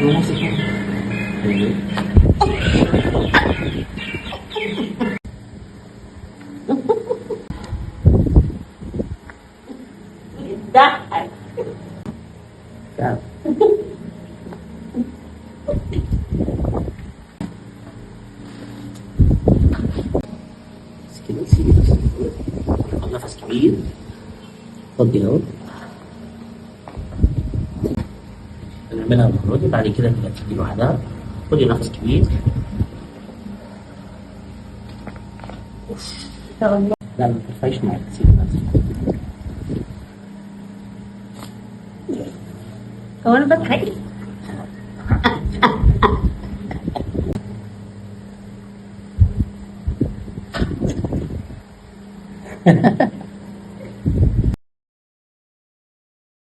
هو نفس الكلام. ايوه. ضحك. تعال. بس كده سيبي نفسك. خد نفس كبير. فضي اهو. نعملها المرة دي، بعد كده تبقى تيجي لوحدها. خدي نفس كبير. لا ما ترفعيش معاك، سيبي هو انا بضحك؟ نفسك.